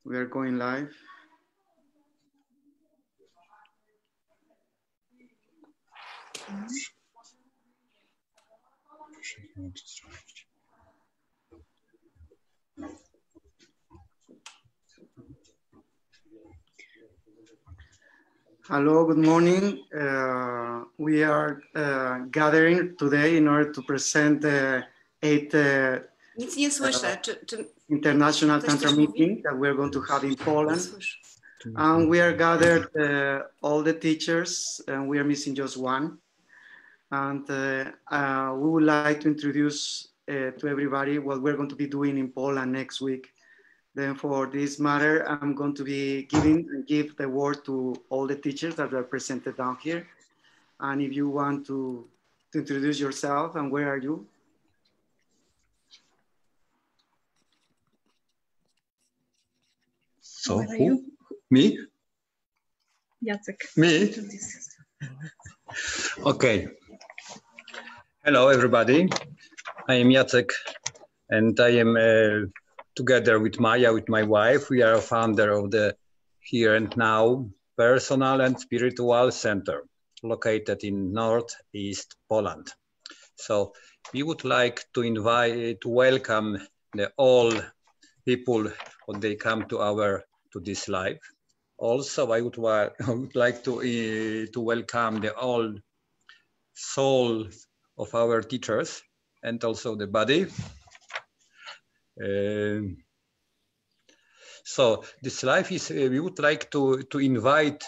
We are going live. Hello, good morning. We are gathering today in order to present the 8th International Tantra meeting that we're going to have in Poland. And we are gathered, all the teachers, and we are missing just one. And we would like to introduce to everybody what we're going to be doing in Poland next week. Then for this matter, I'm going to be give the word to all the teachers that are presented down here. And if you want to introduce yourself and where are you? So who? Me? Jacek. Me? Okay. Hello, everybody. I am Jacek, and I am together with Maya, with my wife. We are founder of the Here and Now Personal and Spiritual Center, located in Northeast Poland. So we would like to welcome all people when they come to this live. Also, I would like to welcome the all soul of our teachers and also the body. So this live is, we would like to invite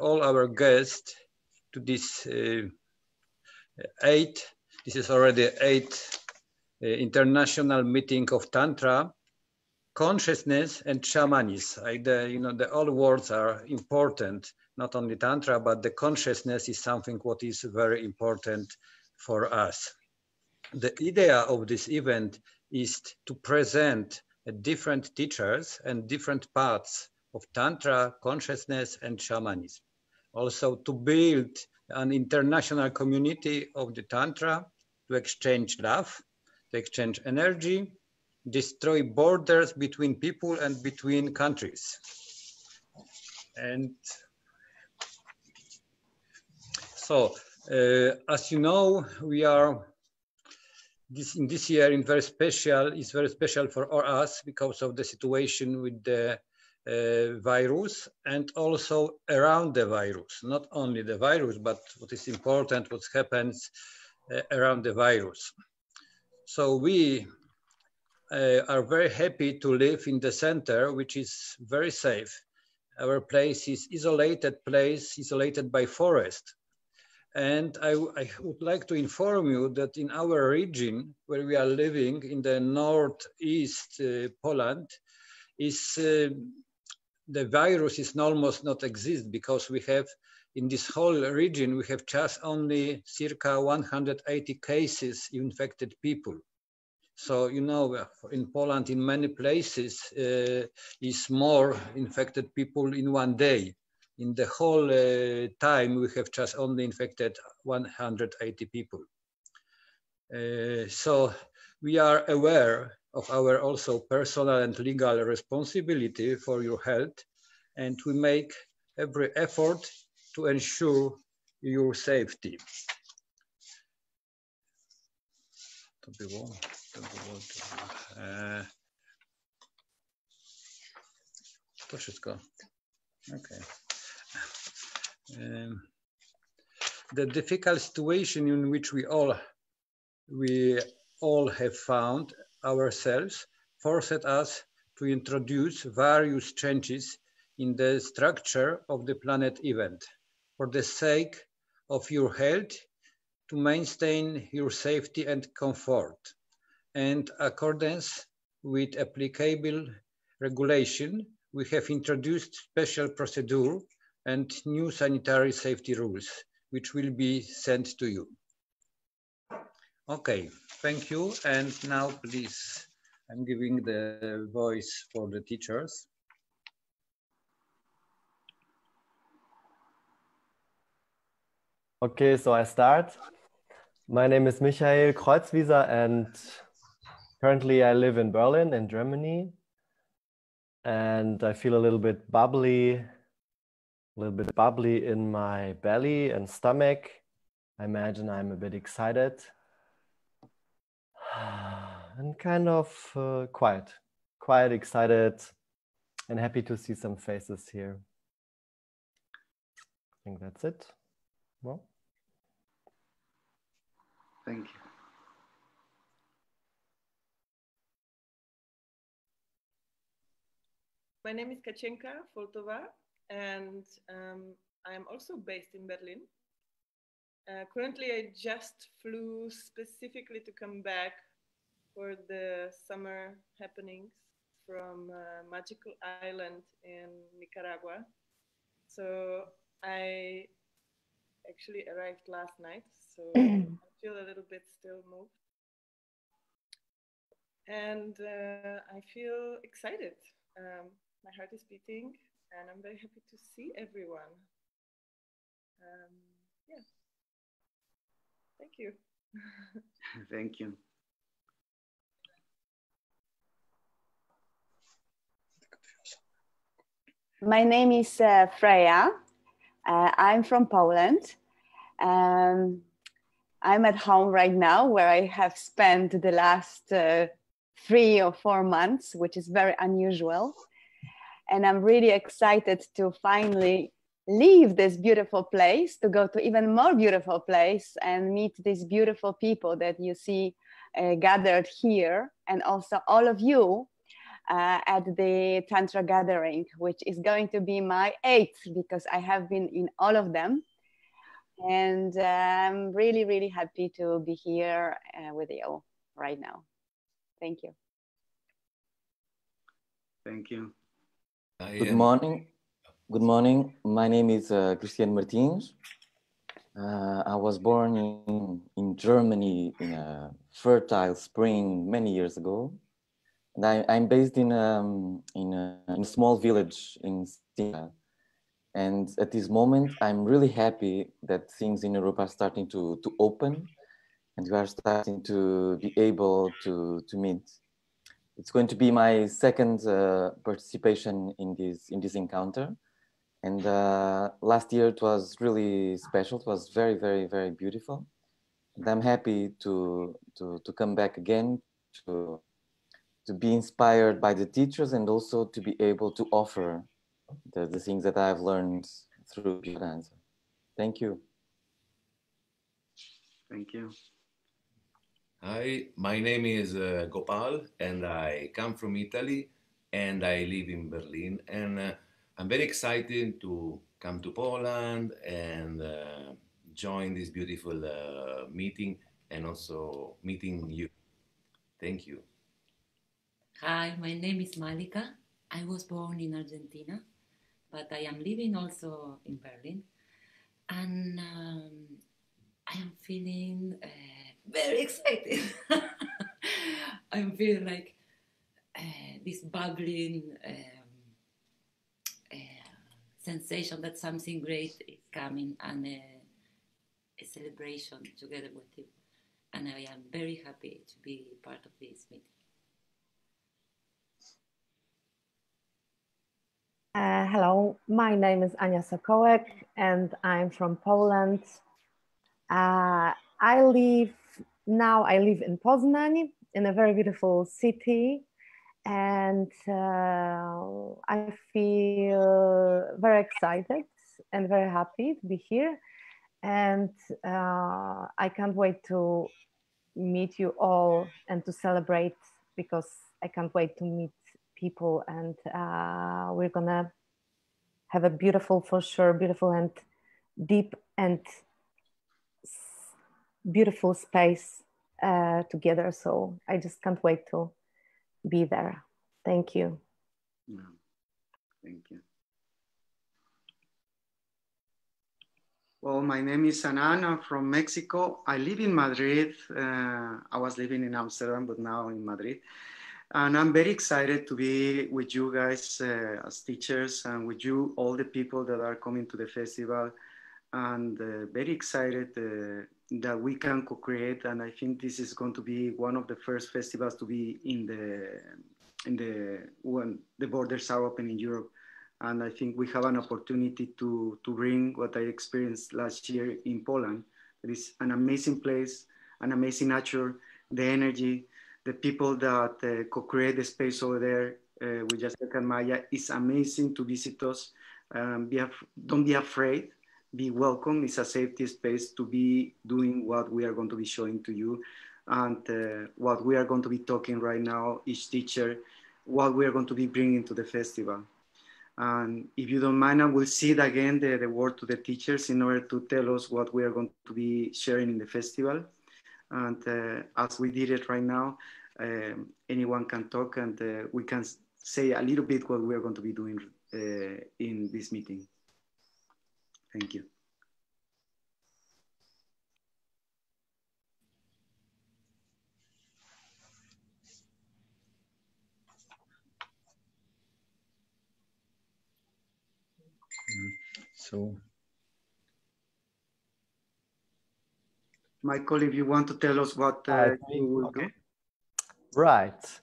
all our guests to this this is already 8th international meeting of Tantra, consciousness and shamanism. The all words are important, not only Tantra, but the consciousness is something what is very important for us. The idea of this event is to present different teachers and different paths of Tantra, consciousness and shamanism. Also to build an international community of the Tantra, to exchange love, to exchange energy, destroy borders between people and between countries. And so, as you know, we are in this year is very special for us because of the situation with the virus and also around the virus. Not only the virus, but what is important, what happens around the virus. So we are very happy to live in the center, which is very safe. Our place is isolated by forest. And I would like to inform you that in our region, where we are living in the northeast Poland, the virus is almost not exist because we have in this whole region, we have just only circa 180 cases infected people. So, you know, in Poland, in many places, is more infected people in one day. In the whole time, we have just only infected 180 people. So we are aware of our also personal and legal responsibility for your health, and we make every effort to ensure your safety. To wszystko. Okay. The difficult situation in which we all have found ourselves forced us to introduce various changes in the structure of the planet event for the sake of your health, to maintain your safety and comfort, and accordance with applicable regulation, we have introduced special procedure and new sanitary safety rules, which will be sent to you. Okay, thank you. And now, please, I'm giving the voice for the teachers. Okay, so I start. My name is Michael Kreuzwieser, and currently I live in Berlin, in Germany. and I feel a little bit bubbly in my belly and stomach. I imagine I'm a bit excited and kind of quiet, excited, and happy to see some faces here. I think that's it. Well, Thank you. My name is Kaczenka Foltova, and I'm also based in Berlin. Currently, I just flew specifically to come back for the summer happenings from Magical Island in Nicaragua. So I actually arrived last night, so I feel a little bit still moved. And I feel excited. My heart is beating, and I'm very happy to see everyone. Yeah. Thank you. Thank you. My name is Freya. I'm from Poland. I'm at home right now, where I have spent the last 3 or 4 months, which is very unusual. And I'm really excited to finally leave this beautiful place, to go to even more beautiful place and meet these beautiful people that you see gathered here, and also all of you at the Tantra gathering, which is going to be my 8th, because I have been in all of them. And I'm really, really happy to be here with you right now. Thank you. Thank you. Good morning. Good morning. My name is Christian Martins. I was born in Germany in a fertile spring many years ago. And I'm based in a small village in Syria. And at this moment, I'm really happy that things in Europe are starting to open, and we are starting to be able to meet. It's going to be my 2nd participation in this encounter. And last year it was really special. It was very, very, very beautiful. And I'm happy to come back again, to be inspired by the teachers, and also to be able to offer the things that I've learned through dance. Thank you. Thank you. Hi, my name is Gopal, and I come from Italy, and I live in Berlin. And I'm very excited to come to Poland and join this beautiful meeting, and also meeting you. Thank you. Hi, my name is Malika. I was born in Argentina, but I am living also in Berlin. And I am feeling very excited. I'm feeling like this bubbling sensation that something great is coming, and a celebration together with you. And I am very happy to be part of this meeting. Hello, my name is Ania Sokołek, and I'm from Poland. I live in Poznań, in a very beautiful city, and I feel very excited and very happy to be here. And I can't wait to meet you all and to celebrate, because I can't wait to meet people, and we're gonna have a beautiful, for sure, beautiful and deep and beautiful space together. So I just can't wait to be there. Thank you. Yeah. Thank you. Well, my name is Anan. I'm from Mexico. I live in Madrid. I was living in Amsterdam, but now in Madrid. And I'm very excited to be with you guys as teachers, and with you, all the people that are coming to the festival, and very excited that we can co-create. And I think this is going to be one of the first festivals to be in the borders are open in Europe. And I think we have an opportunity to bring what I experienced last year in Poland. It is an amazing place, an amazing nature, the energy, the people that co-create the space over there with Kalamaja is amazing to visit us. Don't be afraid, be welcome. It's a safety space to be doing what we are going to be showing to you and what we are going to be talking right now, each teacher, what we are going to be bringing to the festival. And if you don't mind, I will cede again the word to the teachers in order to tell us what we are going to be sharing in the festival. And as we did it right now, anyone can talk and we can say a little bit what we are going to be doing in this meeting. Thank you. So, Michael, if you want to tell us what you will do. Right.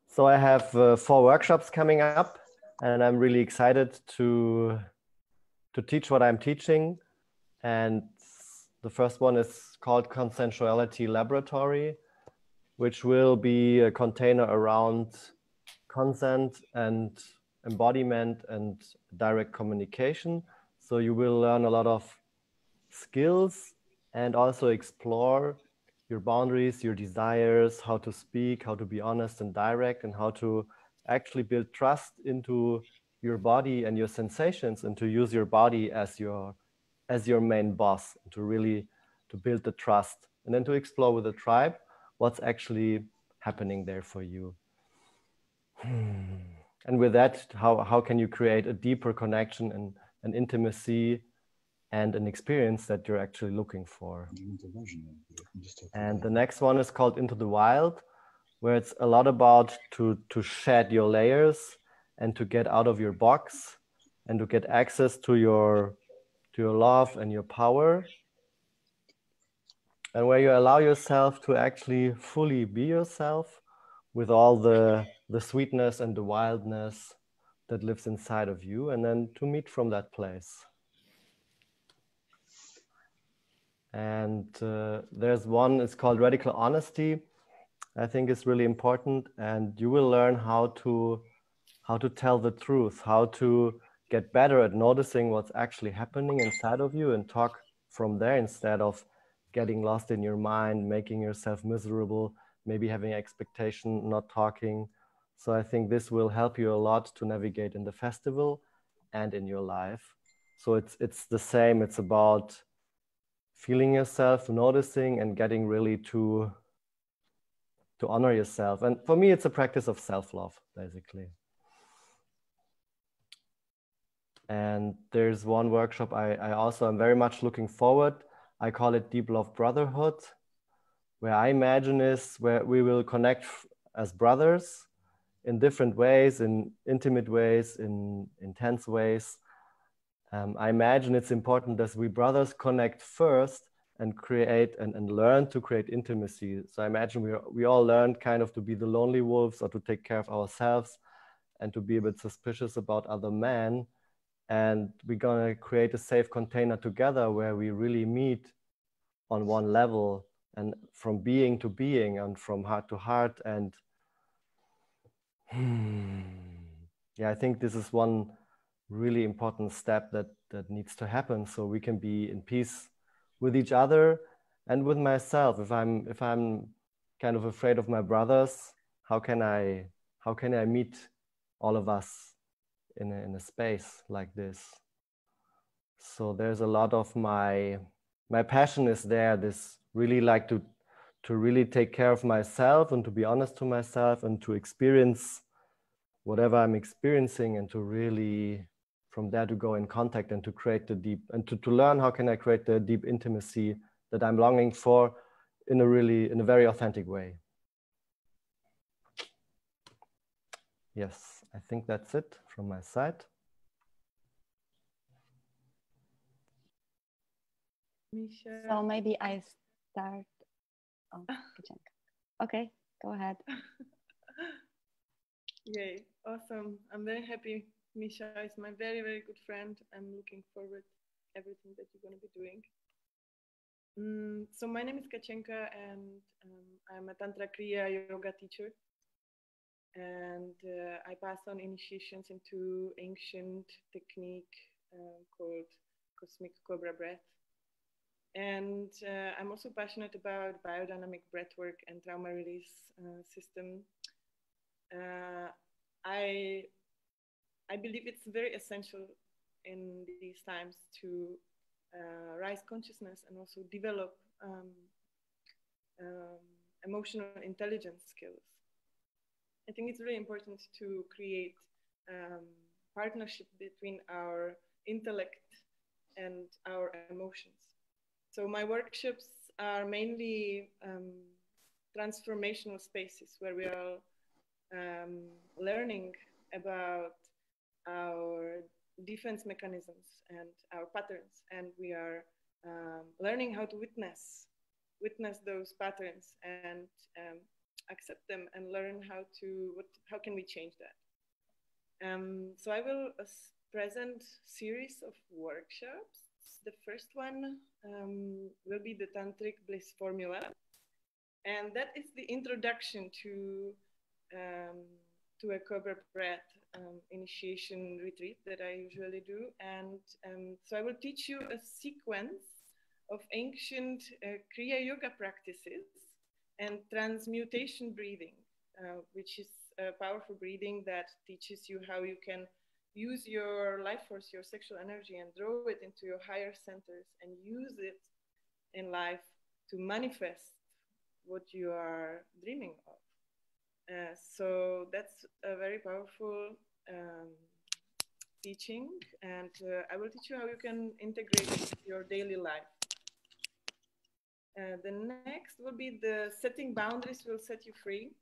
So I have 4 workshops coming up, and I'm really excited to teach what I'm teaching. And the first one is called Consensuality Laboratory, which will be a container around consent and embodiment and direct communication. So you will learn a lot of skills and also explore your boundaries, your desires, how to speak, how to be honest and direct, and how to actually build trust into your body and your sensations, and to use your body as your main boss, to really to build the trust, and then to explore with the tribe what's actually happening there for you. And with that, how can you create a deeper connection and an intimacy and an experience that you're actually looking for. And the next one is called Into the Wild, where it's a lot about to shed your layers and to get out of your box and to get access to your love and your power. And where you allow yourself to actually fully be yourself with all the sweetness and the wildness that lives inside of you, and then to meet from that place. And there's one, it's called Radical Honesty. I think it's really important, and you will learn how to tell the truth, how to get better at noticing what's actually happening inside of you and talk from there instead of getting lost in your mind, making yourself miserable, maybe having expectation, not talking. So I think this will help you a lot to navigate in the festival and in your life. So it's the same, it's about feeling yourself, noticing, and getting really to honor yourself. And for me, it's a practice of self-love, basically. And there's one workshop I also am very much looking forward. I call it Deep Love Brotherhood, where I imagine is where we will connect as brothers in different ways, in intimate ways, in intense ways. I imagine it's important that we brothers connect first and create and learn to create intimacy. So I imagine we all learn kind of to be the lonely wolves or to take care of ourselves and to be a bit suspicious about other men. And we're gonna create a safe container together where we really meet on one level and from being to being and from heart to heart. And yeah, I think this is one really important step that needs to happen so we can be in peace with each other and with myself. If I'm kind of afraid of my brothers, how can I meet all of us in a space like this? So there's a lot of my passion is there, this really like to really take care of myself and to be honest to myself and to experience whatever I'm experiencing, and to really from there to go in contact and to create the deep, and to learn how can I create the deep intimacy that I'm longing for in a very authentic way. Yes, I think that's it from my side. So maybe I start. Oh, okay, go ahead. Yay, awesome. I'm very happy. Misha is my very, very good friend. I'm looking forward to everything that you're going to be doing. So my name is Kachenka, and I'm a Tantra Kriya yoga teacher. And I pass on initiations into ancient technique called Cosmic Cobra Breath. And I'm also passionate about biodynamic breathwork and trauma release system. I believe it's very essential in these times to raise consciousness and also develop emotional intelligence skills. I think it's really important to create partnership between our intellect and our emotions. So my workshops are mainly transformational spaces where we are learning about our defense mechanisms and our patterns, and we are learning how to witness those patterns and accept them and learn how can we change that. So I will present series of workshops. The first one will be the Tantric Bliss Formula, and that is the introduction to a Cobra Breath initiation retreat that I usually do. And so I will teach you a sequence of ancient Kriya Yoga practices and transmutation breathing, which is a powerful breathing that teaches you how you can use your life force, your sexual energy, and draw it into your higher centers and use it in life to manifest what you are dreaming of. So that's a very powerful teaching, and I will teach you how you can integrate it into your daily life. The next will be the setting boundaries will set you free.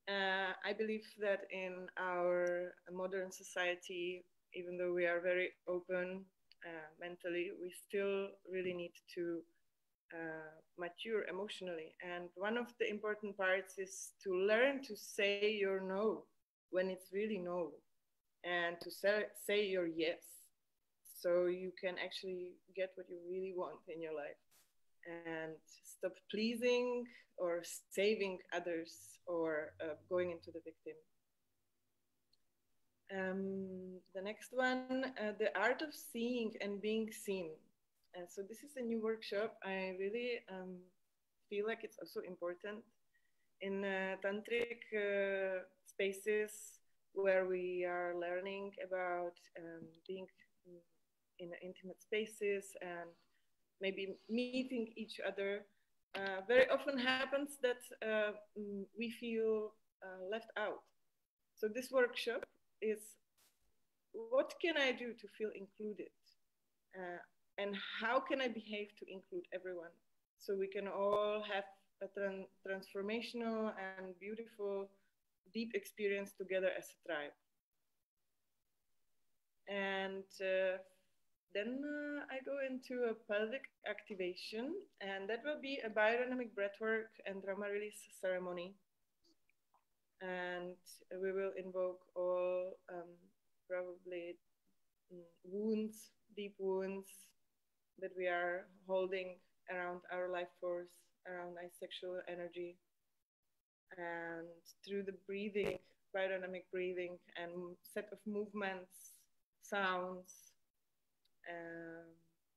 I believe that in our modern society, even though we are very open mentally, we still really need to mature emotionally. And one of the important parts is to learn to say your no when it's really no, and to say your yes, so you can actually get what you really want in your life and stop pleasing or saving others or going into the victim. The next one, the art of seeing and being seen. So this is a new workshop. I really feel like it's also important in tantric spaces where we are learning about being in intimate spaces and maybe meeting each other. Very often happens that we feel left out. So this workshop is, what can I do to feel included? And how can I behave to include everyone? So we can all have a transformational and beautiful, deep experience together as a tribe. And then I go into a pelvic activation, and that will be a biodynamic breathwork and trauma release ceremony. And we will invoke all probably wounds, deep wounds that we are holding around our life force, around our sexual energy. And through the breathing, biodynamic breathing and set of movements, sounds,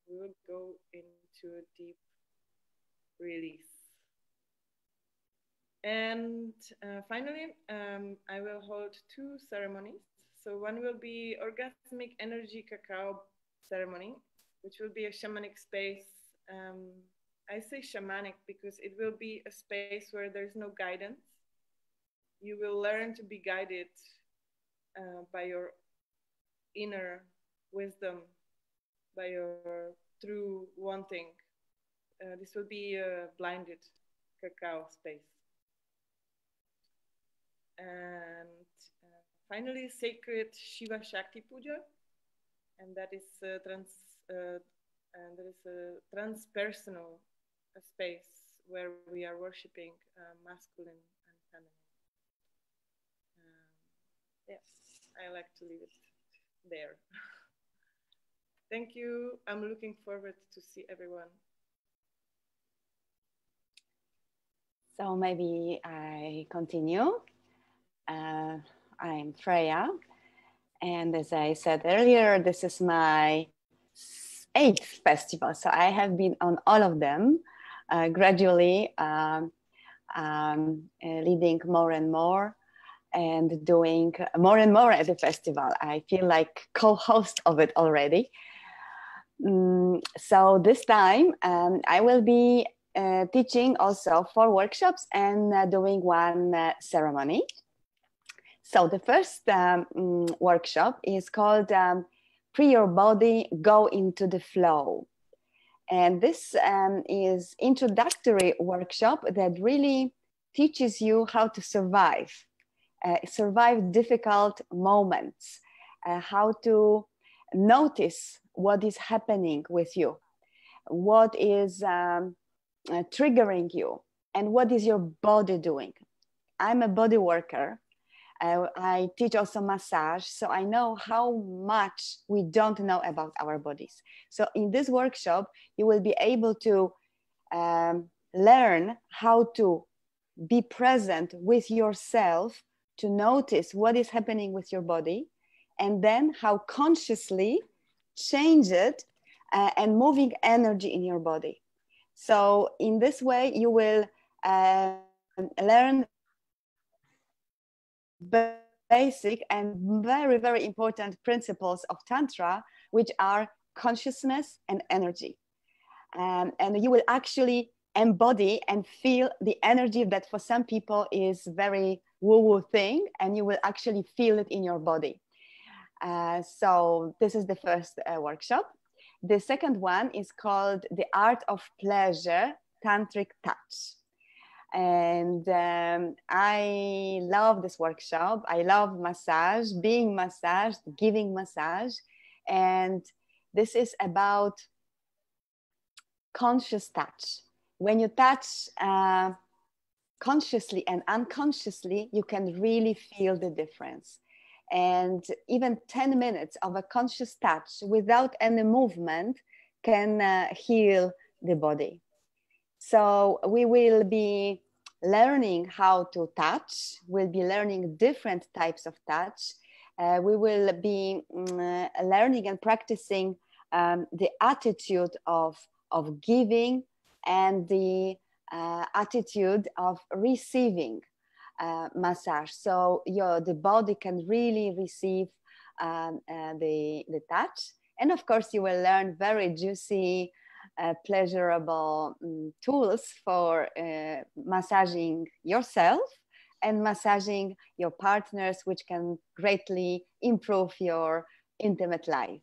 we will go into a deep release. And finally, I will hold two ceremonies. So one will be Orgasmic Energy Cacao ceremony, which will be a shamanic space. I say shamanic because it will be a space where there's no guidance. You will learn to be guided by your inner wisdom, by your true wanting. This will be a blinded cacao space. And finally, sacred Shiva Shakti Puja, and that is a transpersonal space where we are worshiping masculine and feminine. yeah, I like to leave it there. Thank you. I'm looking forward to see everyone. So maybe I continue. I'm Freya, and as I said earlier, this is my 8th festival. So I have been on all of them, gradually leading more and more and doing more and more at the festival. I feel like co-host of it already. So this time I will be teaching also 4 workshops and doing 1 ceremony. So the first workshop is called Free Your Body, Go Into the Flow. And this is introductory workshop that really teaches you how to survive difficult moments, how to notice what is happening with you, what is triggering you, and what is your body doing. I'm a body worker. I teach also massage, so I know how much we don't know about our bodies. So in this workshop, you will be able to learn how to be present with yourself, to notice what is happening with your body, and then how consciously change it and moving energy in your body. So in this way, you will learn basic and very, very important principles of Tantra, which are consciousness and energy. And you will actually embody and feel the energy that for some people is very woo-woo thing, and you will actually feel it in your body. So this is the first workshop. The second one is called The Art of Pleasure, Tantric Touch. And I love this workshop. I love massage, being massaged, giving massage. And this is about conscious touch. When you touch consciously and unconsciously, you can really feel the difference. And even 10 minutes of a conscious touch without any movement can heal the body. So we will be learning how to touch. We'll be learning different types of touch. We will be learning and practicing the attitude of giving and the attitude of receiving massage. So the body can really receive the touch. And of course, you will learn very juicy, pleasurable tools for massaging yourself and massaging your partners, which can greatly improve your intimate life.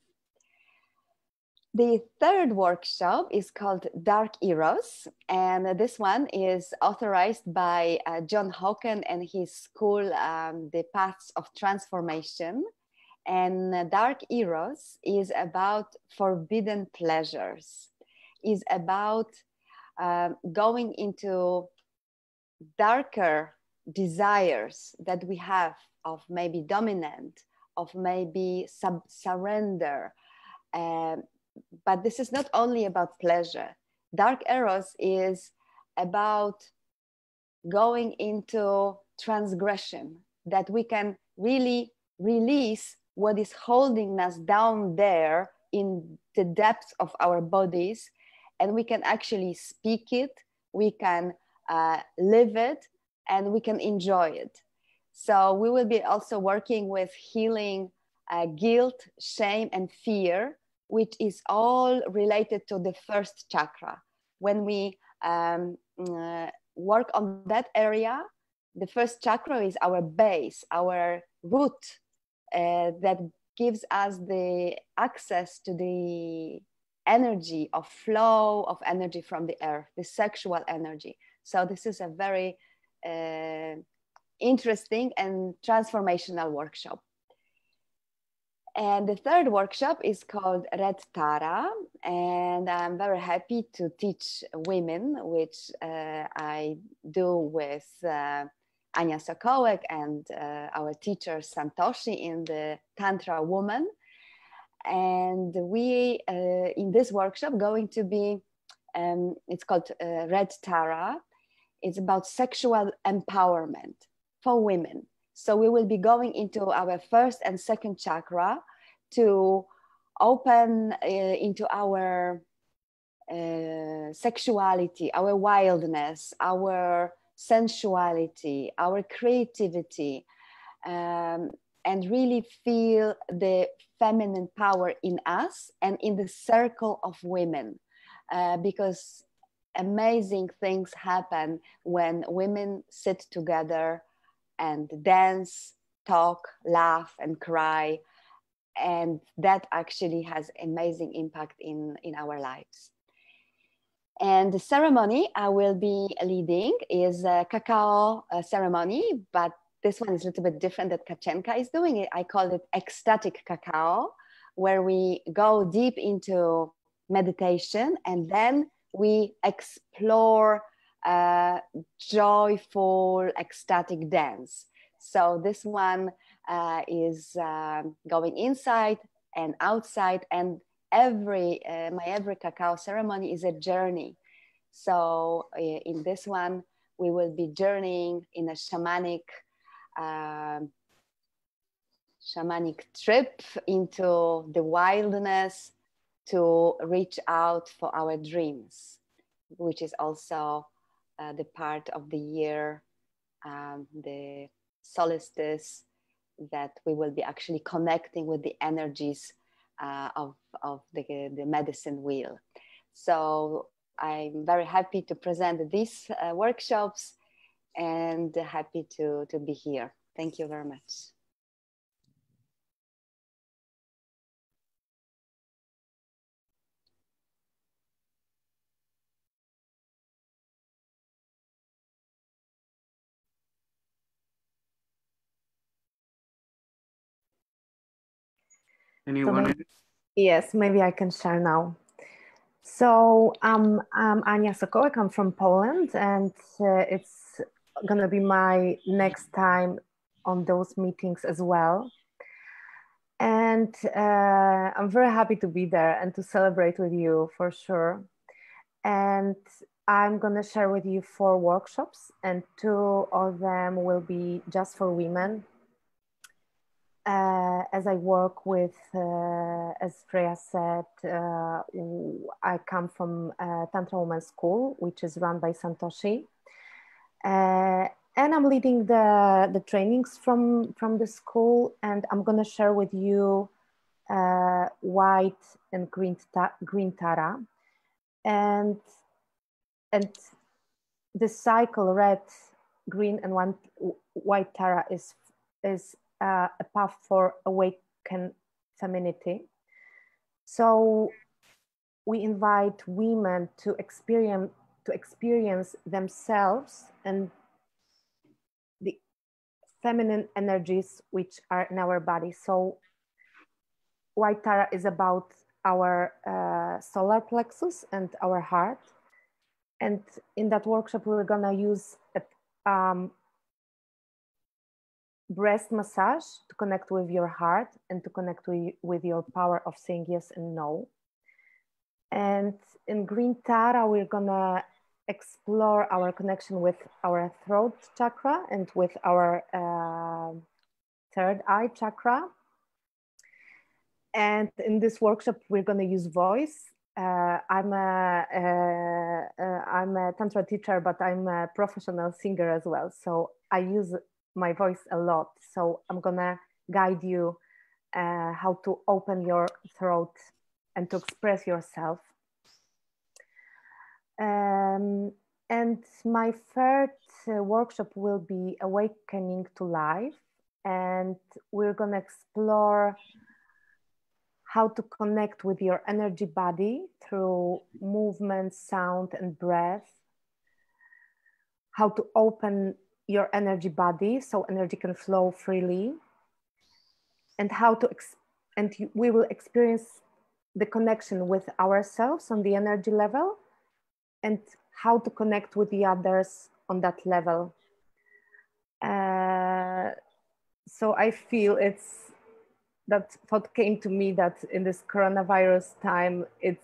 The third workshop is called Dark Eros, and this one is authorized by John Hawken and his school, The Paths of Transformation. And Dark Eros is about forbidden pleasures, is about going into darker desires that we have of maybe dominant, of maybe surrender. But this is not only about pleasure. Dark Eros is about going into transgression, that we can really release what is holding us down there in the depths of our bodies, and we can actually speak it, we can live it, and we can enjoy it. So we will be also working with healing guilt, shame, and fear, which is all related to the first chakra. When we work on that area, the first chakra is our base, our root that gives us the access to the energy of flow of energy from the earth, the sexual energy. So this is a very interesting and transformational workshop. And the third workshop is called Red Tara, and I'm very happy to teach women, which I do with Anya Sokołek and our teacher Santoshi in the Tantra Woman. And we, in this workshop, going to be, it's called Red Tara. It's about sexual empowerment for women. So we will be going into our first and second chakra to open into our sexuality, our wildness, our sensuality, our creativity, and really feel the feminine power in us and in the circle of women, because amazing things happen when women sit together and dance, talk, laugh, and cry. And that actually has amazing impact in our lives. And the ceremony I will be leading is a cacao ceremony, but this one is a little bit different that Kachenka is doing. I call it Ecstatic Cacao, where we go deep into meditation and then we explore joyful, ecstatic dance. So this one is going inside and outside, and my every cacao ceremony is a journey. So in this one, we will be journeying in a shamanic trip into the wilderness to reach out for our dreams, which is also the part of the year, the solstice, that we will be actually connecting with the energies of the medicine wheel. So I'm very happy to present these workshops and happy to be here. Thank you very much. Anyone? So yes, maybe I can share now. So I'm Ania Sokołek, I'm from Poland, and it's gonna be my next time on those meetings as well. And I'm very happy to be there and to celebrate with you for sure. And I'm gonna share with you 4 workshops, and 2 of them will be just for women. As I work with, as Freya said, I come from Tantra Women's School, which is run by Santoshi. And I'm leading the trainings from the school, and I'm gonna share with you white and green Tara. And the cycle, red, green, and white Tara is a path for awakened femininity. So we invite women to experience themselves and the feminine energies which are in our body. So white Tara is about our solar plexus and our heart. And in that workshop, we're gonna use breast massage to connect with your heart and to connect with your power of saying yes and no. And in green Tara, we're gonna explore our connection with our throat chakra and with our third eye chakra. And in this workshop, we're gonna use voice. I'm a Tantra teacher, but I'm a professional singer as well. So I use my voice a lot. So I'm gonna guide you how to open your throat and to express yourself. And my third workshop will be Awakening to Life. And we're gonna explore how to connect with your energy body through movement, sound, and breath. How to open your energy body so energy can flow freely, and we will experience the connection with ourselves on the energy level and how to connect with the others on that level. So I feel that thought came to me that in this coronavirus time, it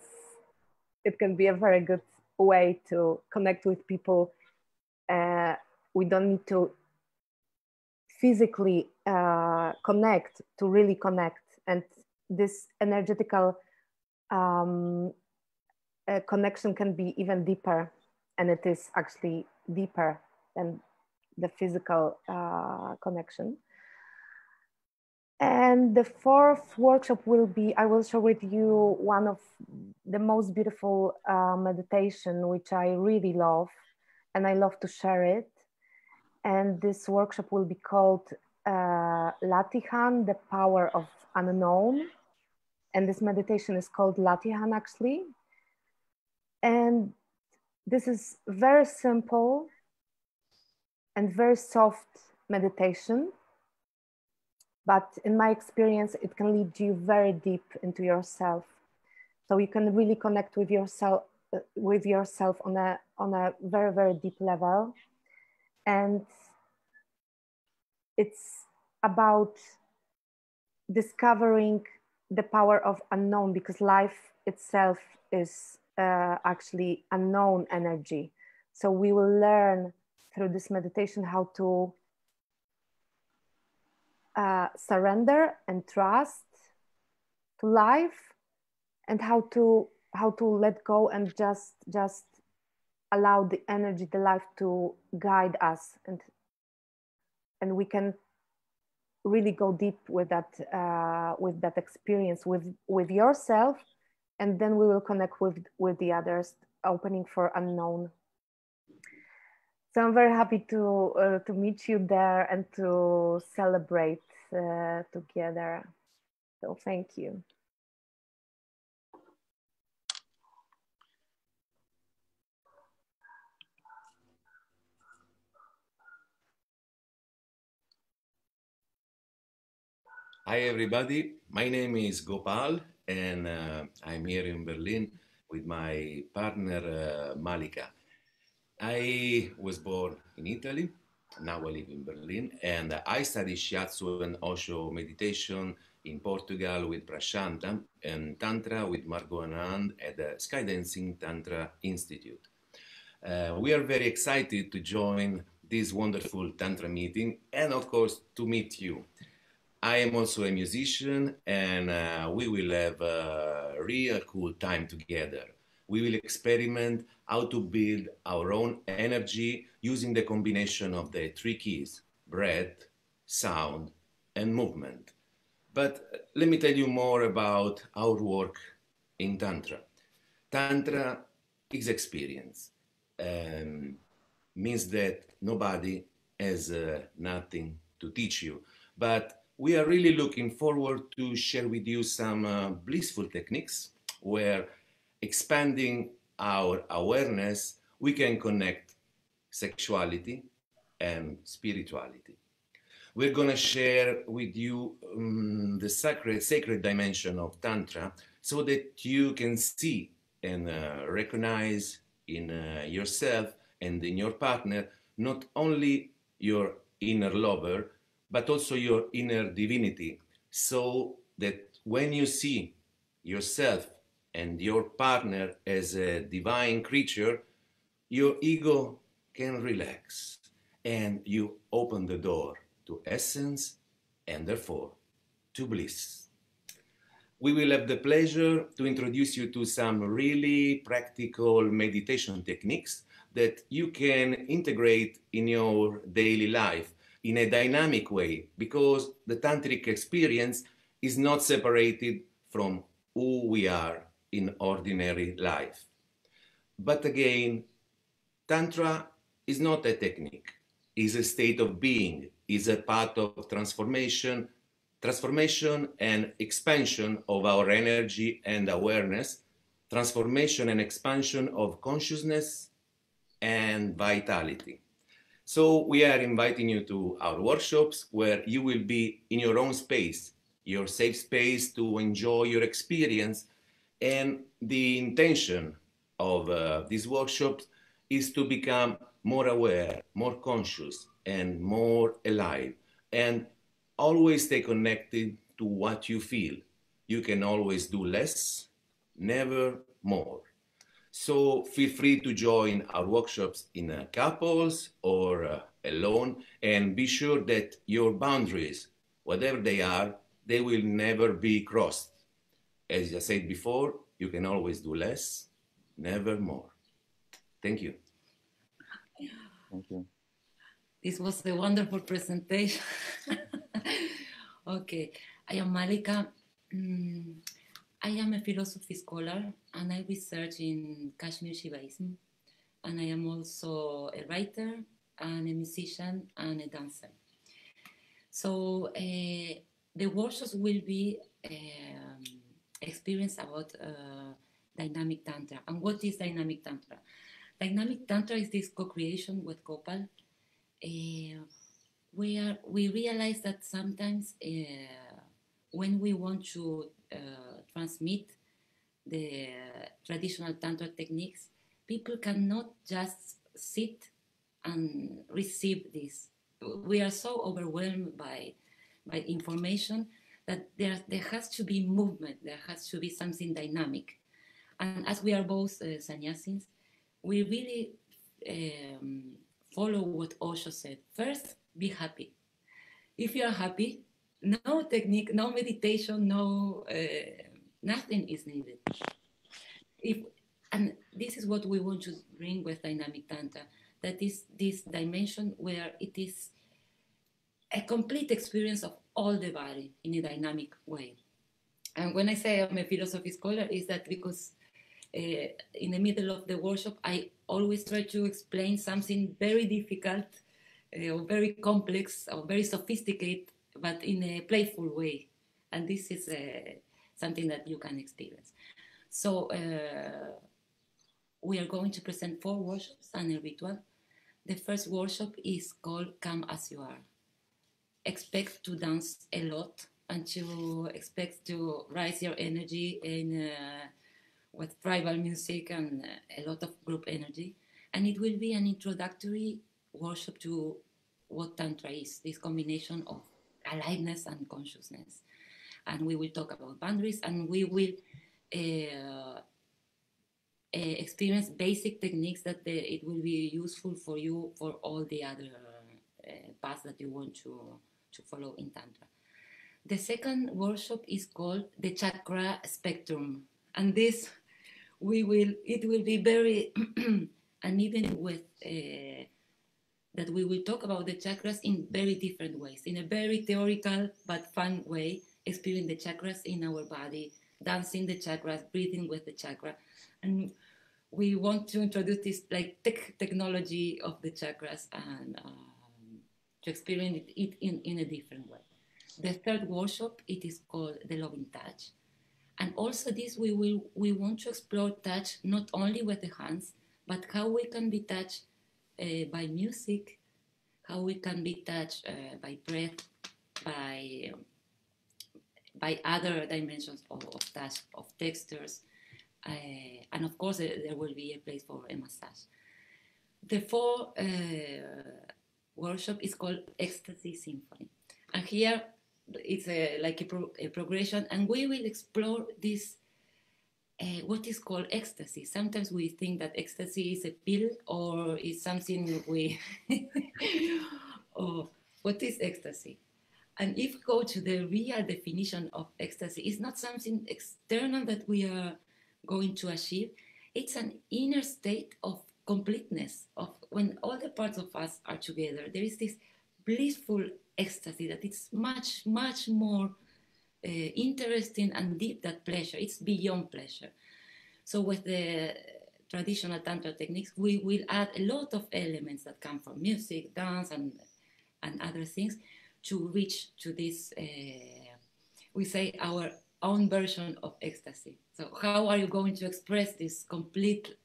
can be a very good way to connect with people. We don't need to physically connect to really connect, and this energetical connection can be even deeper, and it is actually deeper than the physical connection. And the fourth workshop will be, I will share with you one of the most beautiful meditation, which I really love, and I love to share it. And this workshop will be called Latihan, the Power of Unknown. And this meditation is called Latihan, actually. And this is very simple and very soft meditation. But in my experience, it can lead you very deep into yourself. So you can really connect with yourself on a very, very deep level. And it's about discovering the power of unknown, because life itself is actually unknown energy. So we will learn through this meditation how to surrender and trust to life, and how to let go and just allow the energy, the life, to guide us, and we can really go deep with that experience with yourself, and then we will connect with the others, opening for unknown. So I'm very happy to meet you there and to celebrate together. So thank you. Hi everybody, my name is Gopal, and I'm here in Berlin with my partner Malika. I was born in Italy, now I live in Berlin, and I study Shiatsu and Osho meditation in Portugal with Prashanta, and Tantra with Margot Anand at the Skydancing Tantra Institute. We are very excited to join this wonderful Tantra meeting, and of course to meet you. I am also a musician, and we will have a real cool time together. We will experiment how to build our own energy using the combination of the three keys: breath, sound, and movement. But let me tell you more about our work in Tantra. Tantra is experience. Means that nobody has nothing to teach you. But we are really looking forward to share with you some blissful techniques where, expanding our awareness, we can connect sexuality and spirituality. We're going to share with you the sacred dimension of Tantra, so that you can see and recognize in yourself and in your partner not only your inner lover, but also your inner divinity, so that when you see yourself and your partner as a divine creature, your ego can relax and you open the door to essence and therefore to bliss. We will have the pleasure to introduce you to some really practical meditation techniques that you can integrate in your daily life in a dynamic way, because the tantric experience is not separated from who we are in ordinary life. But again, Tantra is not a technique, it's a state of being, is a path of transformation and expansion of our energy and awareness, transformation and expansion of consciousness and vitality. So we are inviting you to our workshops, where you will be in your own space, your safe space to enjoy your experience. And the intention of these workshops is to become more aware, more conscious, and more alive. And always stay connected to what you feel. You can always do less, never more. So feel free to join our workshops in couples or alone, and be sure that your boundaries, whatever they are, they will never be crossed. As I said before, you can always do less, never more. Thank you. Thank you. This was a wonderful presentation. Okay, I am Malika. I am a philosophy scholar and I research in Kashmir Shivaism. And I am also a writer and a musician and a dancer. So the workshops will be experience about dynamic Tantra. And what is dynamic Tantra? Dynamic Tantra is this co-creation with Gopal, where we realize that sometimes when we want to transmit the traditional Tantra techniques, people cannot just sit and receive this. We are so overwhelmed by information that there has to be movement, there has to be something dynamic. And as we are both sannyasis, we really follow what Osho said. First, be happy. If you are happy, no technique, no meditation, no nothing is needed. And this is what we want to bring with dynamic Tantra, that is this dimension where it is a complete experience of all the body in a dynamic way. And when I say I'm a philosophy scholar, is that because in the middle of the workshop, I always try to explain something very difficult or very complex or very sophisticated, but in a playful way. And this is something that you can experience. So we are going to present 4 workshops and a ritual. The first workshop is called Come As You Are. Expect to dance a lot and to expect to raise your energy in with tribal music and a lot of group energy. And it will be an introductory workshop to what Tantra is, this combination of aliveness and consciousness. And we will talk about boundaries, and we will experience basic techniques that it will be useful for you for all the other paths that you want to follow in Tantra. The second workshop is called the Chakra Spectrum, and this it will be very uneven with that we will talk about the chakras in very different ways, in a very theoretical but fun way, exploring the chakras in our body, dancing the chakras, breathing with the chakra. And we want to introduce this like technology of the chakras and to experience it in a different way. The third workshop, it is called the Loving Touch. And also this, we want to explore touch not only with the hands, but how we can be touched by music, how we can be touched by breath, by other dimensions of touch, of textures, and of course there will be a place for a massage. The fourth workshop is called Ecstasy Symphony, and here it's like a progression, and we will explore this what is called ecstasy. Sometimes we think that ecstasy is a pill or is something we or what is ecstasy? And if we go to the real definition of ecstasy, it's not something external that we are going to achieve. It's an inner state of completeness, of when all the parts of us are together. There is this blissful ecstasy that it's much, much more interesting and deep than pleasure. It's beyond pleasure. So with the traditional Tantra techniques, we will add a lot of elements that come from music, dance, and other things to reach to this, we say, our own version of ecstasy. So how are you going to express this complete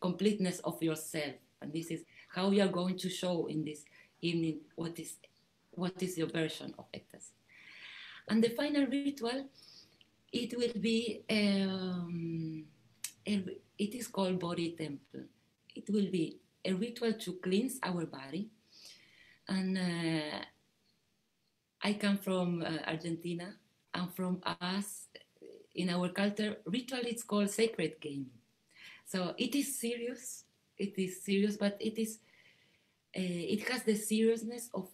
completeness of yourself? And this is how you are going to show in this evening what is your version of ecstasy. And the final ritual, it will be, it is called Body Temple. It will be a ritual to cleanse our body. And I come from Argentina, and from us, in our culture, ritual is called sacred game. So it is serious, but it is it has the seriousness of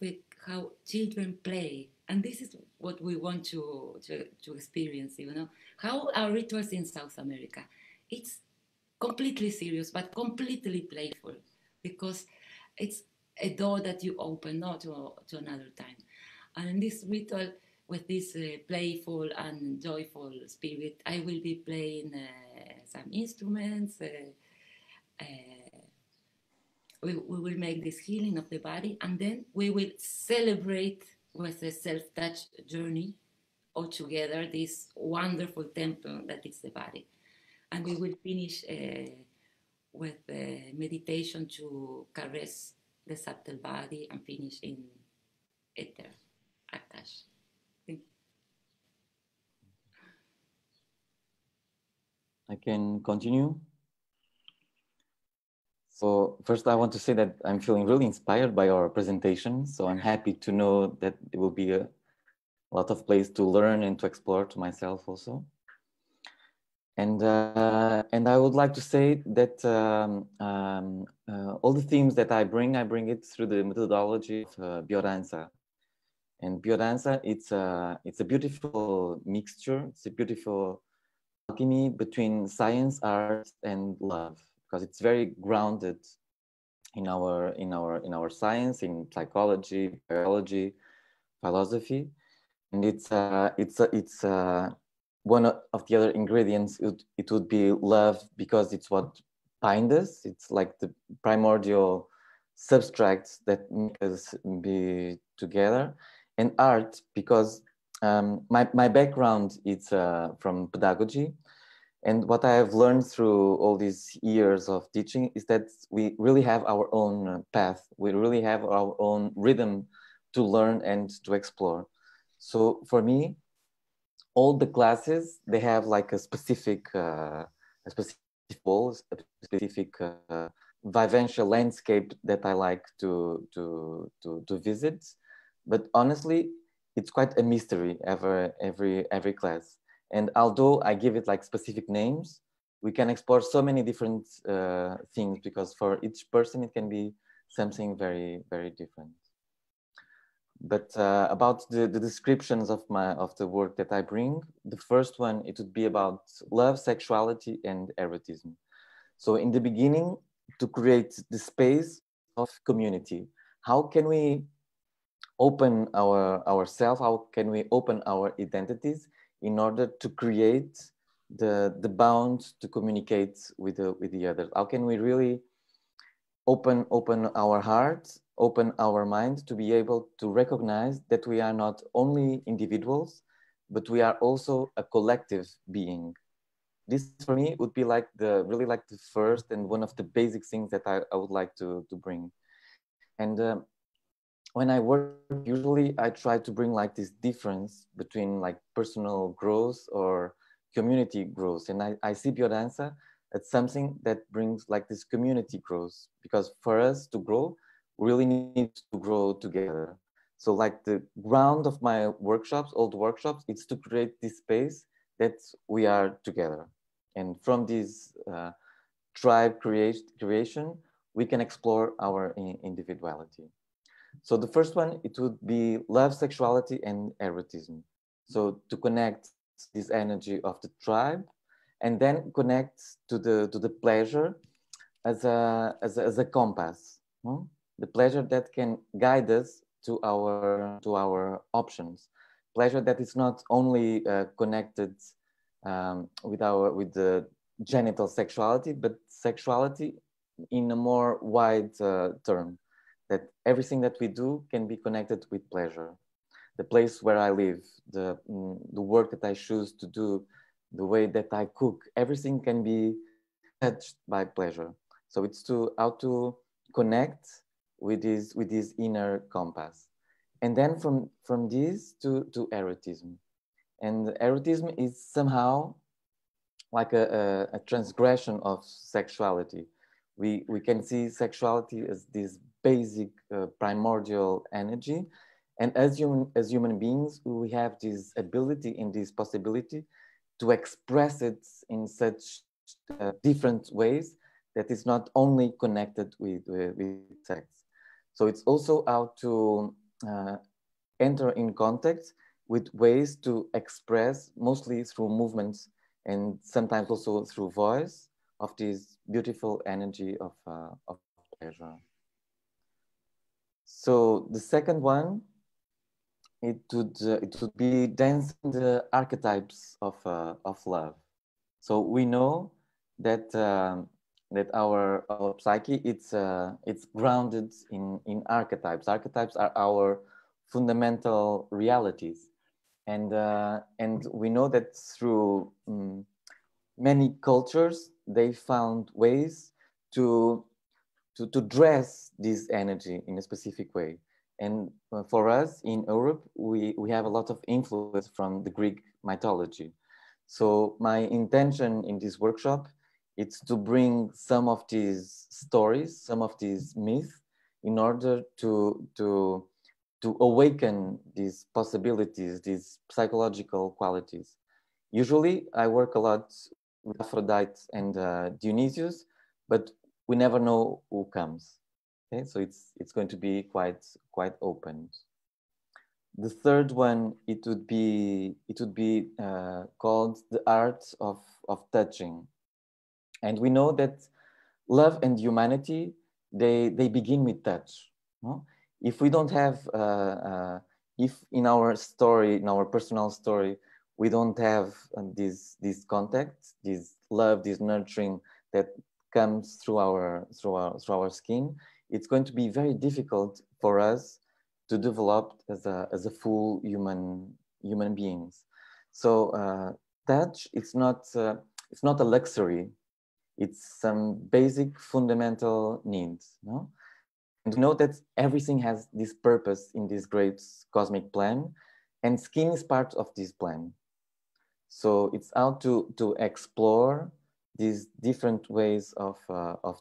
how children play. And this is what we want to experience, you know. How our rituals in South America, it's completely serious, but completely playful, because it's a door that you open, not to another time. And in this ritual, with this playful and joyful spirit, I will be playing some instruments. We will make this healing of the body, and then we will celebrate with a self-touch journey all together, this wonderful temple that is the body. And we will finish with a meditation to caress the subtle body and finish in ether, Akash. I can continue. So first I want to say that I'm feeling really inspired by our presentation. So I'm happy to know that it will be a lot of place to learn and to explore to myself also. And I would like to say that all the themes that I bring it through the methodology of biodanza. And biodanza, it's a beautiful mixture. It's a beautiful alchemy between science, art, and love, because it's very grounded in our science, in psychology, biology, philosophy, and it's one of the other ingredients. It would be love, because it's what binds us. It's like the primordial substrates that make us be together, and art, because my background is from pedagogy. And what I have learned through all these years of teaching is that we really have our own path. We really have our own rhythm to learn and to explore. So for me, all the classes, they have like a specific goals, a specific vivencial landscape that I like to visit. But honestly, it's quite a mystery every class. And although I give it like specific names, we can explore so many different things, because for each person it can be something very, very different. But about the descriptions of the work that I bring, the first one, it would be about love, sexuality, and erotism. So in the beginning, to create the space of community, how can we open ourselves? How can we open our identities in order to create the bond to communicate with the others? How can we really open our hearts, open our mind to be able to recognize that we are not only individuals, but we are also a collective being? This for me would be like the first and one of the basic things that I would like to bring. And when I work, usually I try to bring like this difference between like personal growth or community growth. And I see biodanza as something that brings like this community growth, because for us to grow, we really need to grow together. So like the ground of my workshops, all the workshops, it's to create this space that we are together. And from this tribe creation, we can explore our individuality. So the first one, it would be love, sexuality, and erotism. So to connect this energy of the tribe, and then connect to the pleasure as a compass, the pleasure that can guide us to our options. Pleasure that is not only connected with the genital sexuality, but sexuality in a more wide term. That everything that we do can be connected with pleasure. The place where I live, the work that I choose to do, the way that I cook, everything can be touched by pleasure. So it's how to connect with this inner compass. And then from this to erotism. And erotism is somehow like a transgression of sexuality. We can see sexuality as this basic primordial energy. And as human beings, we have this ability and this possibility to express it in such different ways that is not only connected with sex. So it's also how to enter in contact with ways to express, mostly through movements and sometimes also through voice, of this beautiful energy of pleasure. So the second one, it would be dancing the archetypes of love. So we know that that our psyche, it's grounded in archetypes. Archetypes are our fundamental realities, and we know that through many cultures they found ways to dress this energy in a specific way. And for us in Europe, we have a lot of influence from the Greek mythology. So my intention in this workshop is to bring some of these stories, some of these myths, in order to awaken these possibilities, these psychological qualities. Usually I work a lot with Aphrodite and Dionysius, but we never know who comes. Okay, so it's going to be quite open. The third one, it would be called the art of touching. And we know that love and humanity, they begin with touch. No? If we don't have, if in our story, in our personal story, we don't have this contact, this love, this nurturing that comes through our skin, it's going to be very difficult for us to develop as a full human beings. So touch, it's not a luxury. It's some basic fundamental needs. No? And know that everything has this purpose in this great cosmic plan, and skin is part of this plan. So it's how to explore these different ways of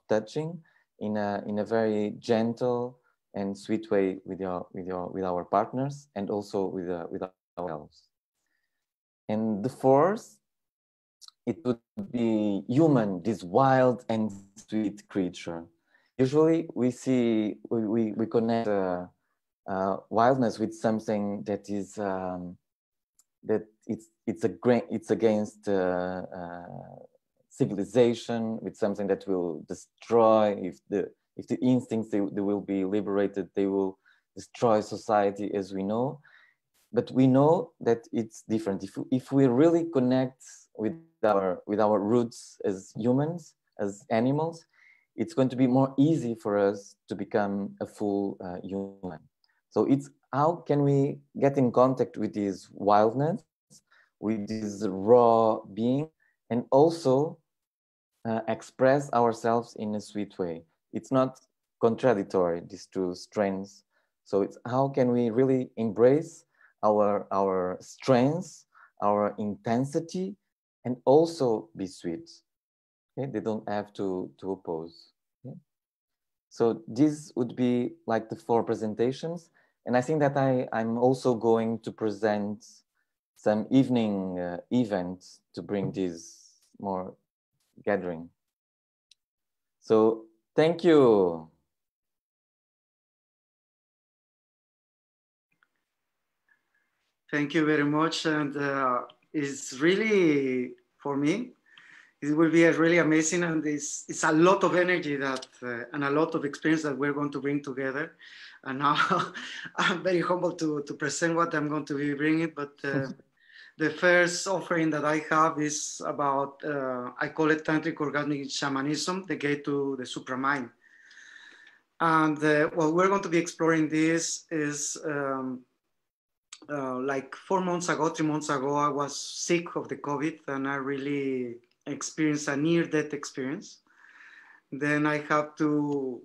touching in a very gentle and sweet way with our partners, and also with ourselves. And the fourth, it would be human, this wild and sweet creature. Usually we connect wildness with something that is that it's against civilization, with something that will destroy. If the instincts they will be liberated, they will destroy society as we know. But we know that it's different. If we really connect with our roots as humans, as animals, it's going to be more easy for us to become a full human. So it's how can we get in contact with this wildness, with this raw being, and also express ourselves in a sweet way. It's not contradictory, these two strengths. So it's how can we really embrace our strengths, our intensity, and also be sweet. Okay? They don't have to oppose. Okay? So this would be like the 4 presentations. And I think that I'm also going to present some evening events to bring this more gathering. So thank you. Thank you very much. And it's really, for me, it will be really amazing. And it's a lot of energy that and a lot of experience that we're going to bring together. And now I'm very humble to present what I'm going to be bringing. But the first offering that I have is about, I call it Tantric Orgasmic Shamanism, the gate to the supramind. And what we're going to be exploring this is like 4 months ago, 3 months ago, I was sick of the COVID and I really experienced a near-death experience. Then I have to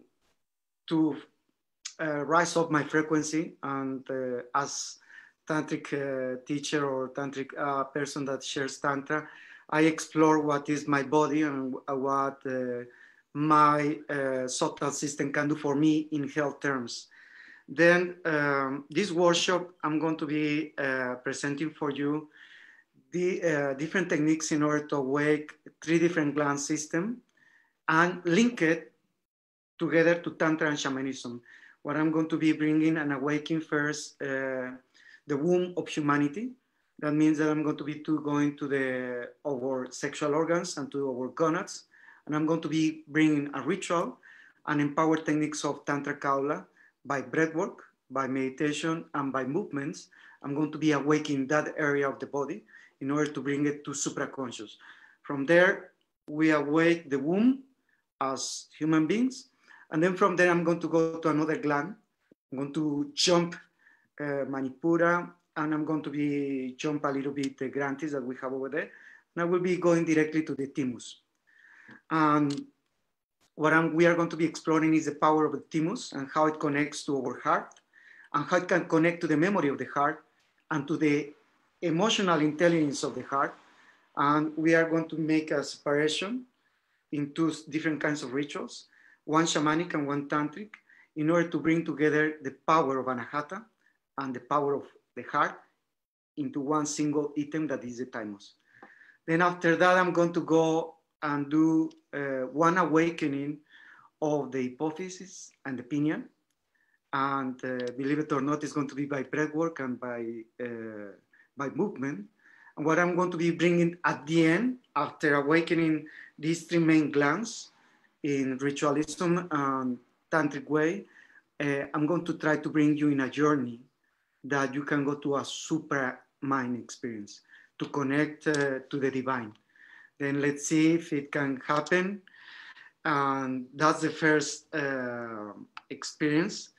rise up my frequency, and as Tantric teacher or Tantric person that shares Tantra, I explore what is my body and what my subtle system can do for me in health terms. Then this workshop, I'm going to be presenting for you the different techniques in order to awake 3 different gland systems and link it together to Tantra and Shamanism. What I'm going to be bringing and awakening first, the womb of humanity. That means that I'm going to be going to our sexual organs and to our gonads. And I'm going to be bringing a ritual and empowered techniques of Tantra Kaula by breathwork, by meditation, and by movements. I'm going to be awakening that area of the body in order to bring it to supraconscious. From there, we awake the womb as human beings. And then from there, I'm going to go to another gland. I'm going to jump Manipura, and I'm going to be jump a little bit the granthis that we have over there. And I will be going directly to the thymus. And what we are going to be exploring is the power of the thymus and how it connects to our heart and how it can connect to the memory of the heart and to the emotional intelligence of the heart. And we are going to make a separation in 2 different kinds of rituals, one shamanic and one tantric, in order to bring together the power of anahata and the power of the heart into one single item that is the thymus. Then after that, I'm going to go and do one awakening of the hypophysis and the pineal. And believe it or not, it's going to be by breathwork and by movement. And what I'm going to be bringing at the end, after awakening these 3 main glands in ritualism and tantric way, I'm going to try to bring you in a journey that you can go to a super mind experience to connect to the divine. Then let's see if it can happen. And that's the first experience.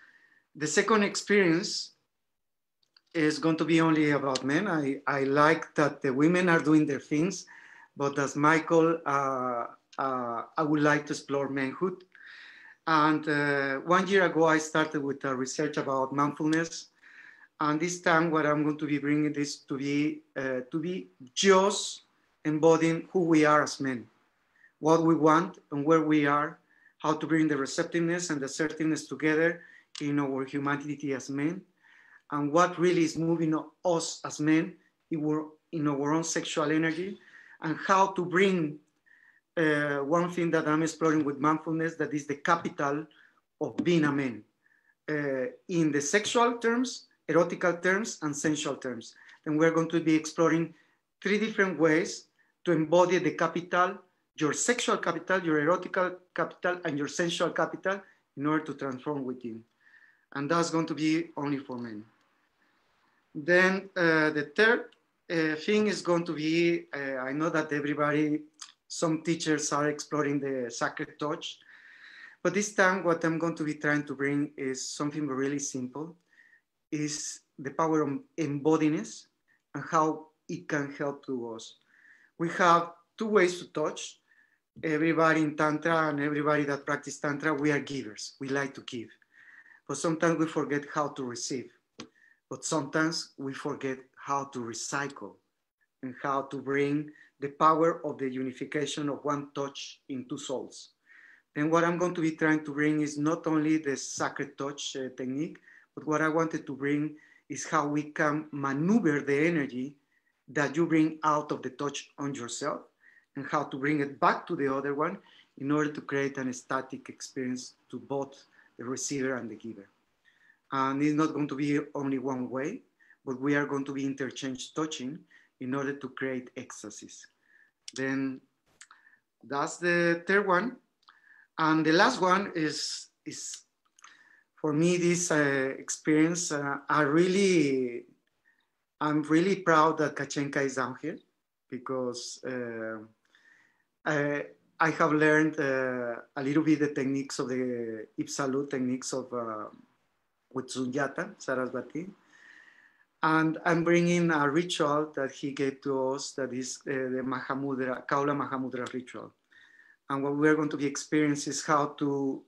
The second experience is going to be only about men. I like that the women are doing their things, but as Michael, I would like to explore manhood. And 1 year ago, I started with a research about mindfulness. And this time, what I'm going to be bringing this to be just embodying who we are as men, what we want and where we are, how to bring the receptiveness and the assertiveness together in our humanity as men, and what really is moving us as men in our own sexual energy, and how to bring one thing that I'm exploring with mindfulness, that is the capital of being a man, in the sexual terms, erotical terms, and sensual terms. Then we're going to be exploring 3 different ways to embody the capital, your sexual capital, your erotical capital, and your sensual capital in order to transform within. And that's going to be only for men. Then the third thing is going to be, I know that some teachers are exploring the sacred touch, but this time what I'm going to be trying to bring is something really simple, is the power of embodiness and how it can help to us. We have 2 ways to touch. Everybody in Tantra and everybody that practice Tantra, we are givers. We like to give. But sometimes we forget how to receive. But sometimes we forget how to recycle and how to bring the power of the unification of one touch in 2 souls. Then what I'm going to be trying to bring is not only the sacred touch technique, but what I wanted to bring is how we can maneuver the energy that you bring out of the touch on yourself and how to bring it back to the other one in order to create an ecstatic experience to both the receiver and the giver. And it's not going to be only one way, but we are going to be interchange touching in order to create ecstasies. Then that's the third one. And the last one is for me, this experience, I'm really proud that Kachenka is down here because I have learned a little bit the techniques of the Ipsalu techniques of with Sunyata Sarasvati. And I'm bringing a ritual that he gave to us that is the Mahamudra, Kaula Mahamudra ritual. And what we're going to be experiencing is how to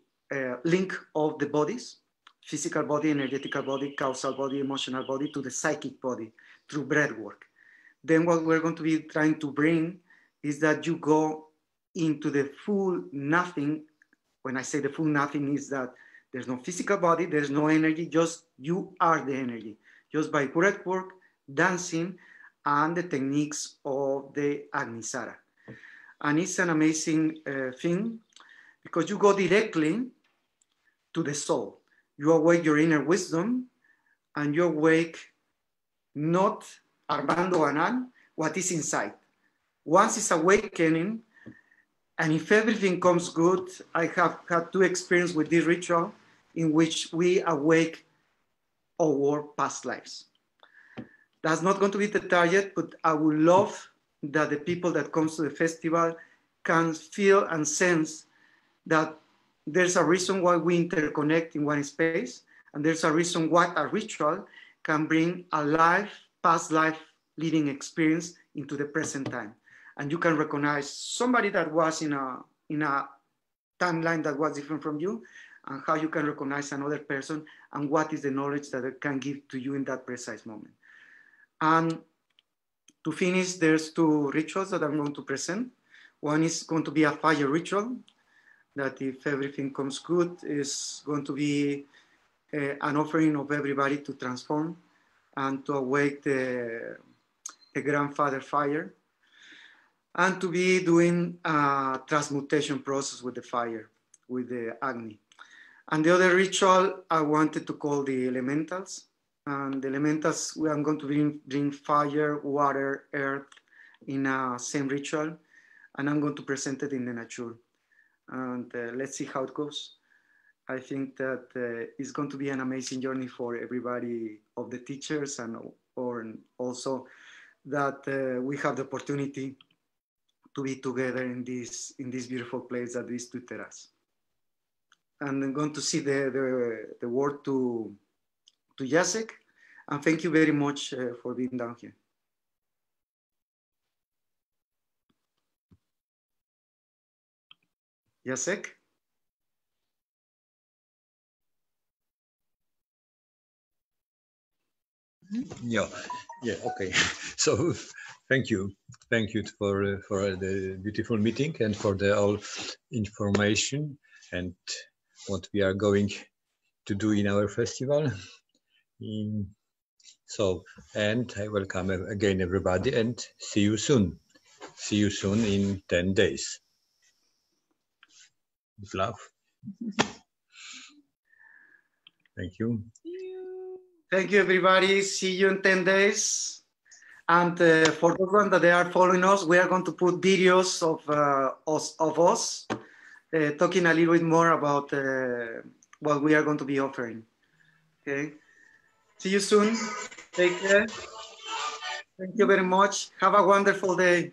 link all the bodies, physical body, energetical body, causal body, emotional body, to the psychic body through breath work. Then what we're going to be trying to bring is that you go into the full nothing when I say the full nothing is that there's no physical body, there's no energy, just you are the energy, just by breath work, dancing, and the techniques of the Agnisara. And it's an amazing thing because you go directly to the soul. You awake your inner wisdom and you awake not Armando Anal, what is inside. Once it's awakening, and if everything comes good, I have had 2 experiences with this ritual in which we awake our past lives. That's not going to be the target, but I would love that the people that comes to the festival can feel and sense that there's a reason why we interconnect in one space, and there's a reason why a ritual can bring a life, past life living experience into the present time. And you can recognize somebody that was in a timeline that was different from you, and how you can recognize another person, and what is the knowledge that it can give to you in that precise moment. And to finish, there's 2 rituals that I'm going to present. One is going to be a fire ritual, that if everything comes good, is going to be an offering of everybody to transform and to awake the grandfather fire, and to be doing a transmutation process with the fire, with the Agni. And the other ritual I wanted to call the elementals. And the elementals, I'm going to bring fire, water, earth in a same ritual. And I'm going to present it in the nature. And let's see how it goes. I think that it's going to be an amazing journey for everybody of the teachers, and also that we have the opportunity to be together in this beautiful place that is Teraz. And I'm going to see the word to Jacek, and thank you very much for being down here. Jacek? Yeah, okay. So thank you for the beautiful meeting and for the all information and what we are going to do in our festival. So, and I welcome again everybody, and see you soon. See you soon in 10 days. With love. Thank you. Thank you, everybody. See you in 10 days. And for those ones that they are following us, we are going to put videos of us talking a little bit more about what we are going to be offering. Okay. See you soon. Take care. Thank you very much. Have a wonderful day.